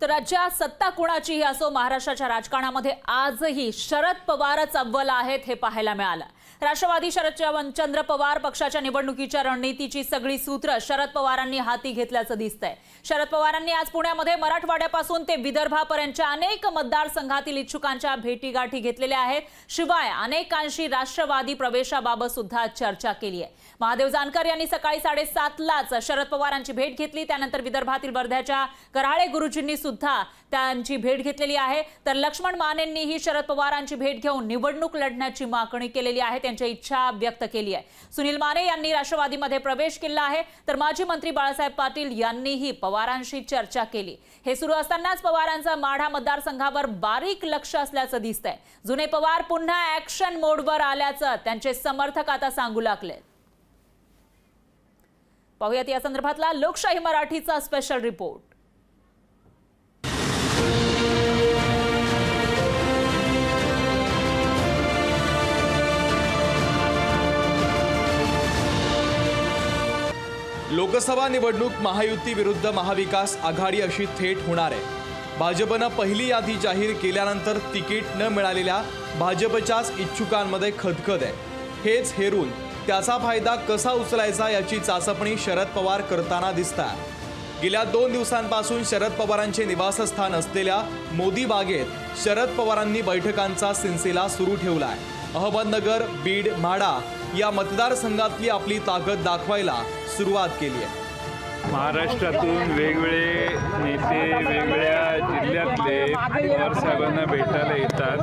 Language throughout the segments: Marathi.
तर राज्यात सत्ता कोणाचीही असो, महाराष्ट्राच्या राजकारणामध्ये आजही शरद पवारच अव्वल आहेत हे पाहायला मिळालं। राष्ट्रवादी शरदचंद्र पवार पक्षाच्या निवडणुकीच्या रणनीतीची सगळी सूत्र शरद पवारांनी हाती घेतल्याचं दिसतंय। शरद पवारांनी आज पुण्यामध्ये मराठवाड्यापासून ते विदर्भापर्यंतच्या अनेक मतदारसंघातील इच्छुकांच्या भेटीगाठी घेतलेल्या आहेत। शिवाय अनेकांशी राष्ट्रवादी प्रवेशाबाबत सुद्धा चर्चा केली आहे। महादेव जानकर यांनी सकाळी 7:30लाच शरद पवारांची भेट घेतली। त्यानंतर विदर्भातील वर्ध्याच्या कराळे गुरुजींनी सुद्धा त्यांची भेट घेतलेली आहे। तर लक्ष्मण मानेंनीही शरद पवारांची भेट घेऊन निवडणूक लढण्याची मागणी केलेली आहे, त्यांची इच्छा व्यक्त केली आहे। सुनील माने यांनी राष्ट्रवादीमध्ये प्रवेश केला आहे, तर माजी मंत्री बाळासाहेब पाटील यांनीही पवारांशी चर्चा केली। हे सुरू असतानाच पवारांचा माढा मतदारसंघावर बारीक लक्ष असल्याचं दिसतंय। जुने पवार पुन्हा ऍक्शन मोडवर आल्याचं त्यांचे समर्थक आता सांगू लागले। पाहूयात या संदर्भातला लोकशाही मराठीचा स्पेशल रिपोर्ट। लोकसभा निवडणूक महायुती विरुद्ध महाविकास आघाडी अशी थेट होणार आहे। भाजपनं पहिली यादी जाहीर केल्यानंतर तिकीट न मिळालेल्या भाजपच्याच इच्छुकांमध्ये खदखद आहे। हेच हेरून त्याचा फायदा कसा उचलायचा याची चाचपणी शरद पवार करताना दिसतात। गेल्या 2 दिवसांपासून शरद पवारांचे निवासस्थान असलेल्या मोदी बागेत शरद पवारांनी बैठकांचा सिलसिला सुरू ठेवला आहे। अहमदनगर, बीड, माढा या मतदारसंघातली आपली ताकद दाखवायला सुरुवात केली आहे। महाराष्ट्रातून वेगवेगळे नेते वेगवेगळ्या जिल्ह्यातले पवार साहेबांना भेटायला येतात।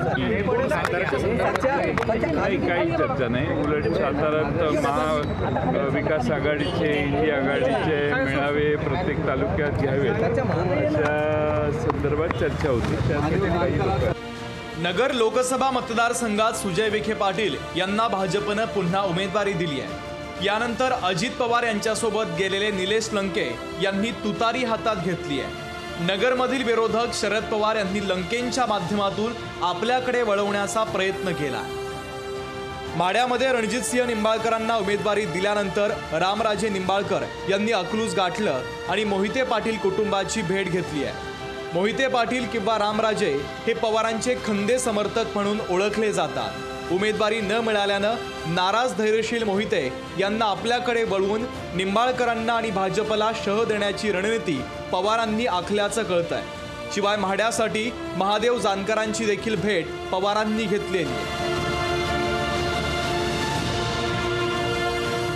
काही चर्चा नाही, उलट साताऱ्यात महाविकास आघाडीचे, इंडी आघाडीचे मेळावे प्रत्येक तालुक्यात घ्यावेत अशा संदर्भात चर्चा होती। त्यासाठी काही लोक नगर लोकसभा मतदारसंघात सुजय विखे पाटील यांना भाजपनं पुन्हा उमेदवारी दिली आहे। यानंतर अजित पवार यांच्यासोबत गेलेले निलेश लंके यांनी तुतारी हातात घेतली आहे। नगरमधील विरोधक शरद पवार यांनी लंकेंच्या माध्यमातून आपल्याकडे वळवण्याचा प्रयत्न केला। माढ्यामध्ये रणजितसिंह निंबाळकरांना उमेदवारी दिल्यानंतर रामराजे निंबाळकर यांनी अकलूज गाठलं आणि मोहिते पाटील कुटुंबाची भेट घेतली आहे। मोहिते पाटील किंवा रामराजे हे पवारांचे खंदे समर्थक म्हणून ओळखले जातात। उमेदवारी न मिळाल्यानं नाराज धैर्यशील मोहिते यांना आपल्याकडे वळवून निंबाळकरांना आणि भाजपला शह देण्याची रणनीती पवारांनी आखल्याचं कळतंय। शिवाय माढ्यासाठी महादेव जानकरांची देखील भेट पवारांनी घेतलेली आहे।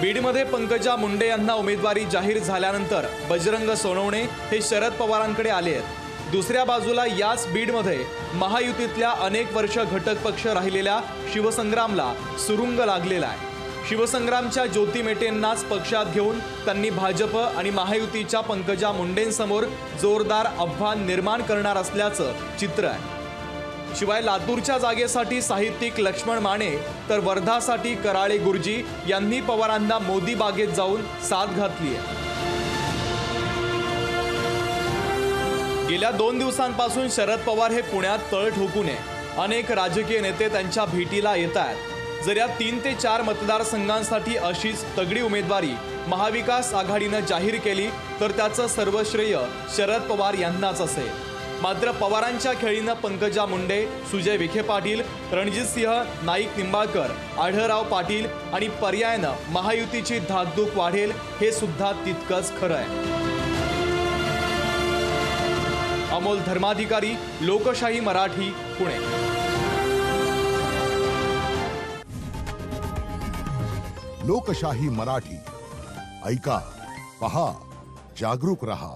बीडमध्ये पंकजा मुंडे यांना उमेदवारी जाहीर झाल्यानंतर बजरंग सोनवणे हे शरद पवारांकडे आले आहेत। दुसऱ्या बाजूला याच बीडमध्ये महायुतीतल्या अनेक वर्ष घटक पक्ष राहिलेल्या शिवसंग्रामला सुरुंग लागलेला आहे। शिवसंग्रामच्या ज्योती मेटेंनाच पक्षात घेऊन त्यांनी भाजप आणि महायुतीच्या पंकजा मुंडेंसमोर जोरदार आव्हान निर्माण करणार असल्याचं चित्र आहे। शिवाय लातूरच्या जागेसाठी साहित्यिक लक्ष्मण माने तर वर्धासाठी कराळे गुरुजी यांनी पवारांना मोदी बागेत जाऊन साथ घातली आहे। गेल्या 2 दिवसांपासून शरद पवार हे पुण्यात तळ ठोकून आहे। अनेक राजकीय नेते त्यांच्या भेटीला येत आहेत। जर या 3 ते 4 मतदारसंघांसाठी अशीच तगडी उमेदवारी महाविकास आघाडीनं जाहीर केली तर त्याचं सर्व श्रेय शरद पवार यांनाच असेल। मात्र पवारांच्या खेळीनं पंकजा मुंडे, सुजय विखे पाटील, रणजितसिंह नाईक निंबाळकर, आढळराव पाटील आणि पर्यायानं महायुतीची धाकधूक वाढेल हे सुद्धा तितकंच खरं आहे। अमोल धर्माधिकारी, लोकशाही मराठी, पुणे। लोकशाही मराठी ऐका, पहा, जागरूक रहा।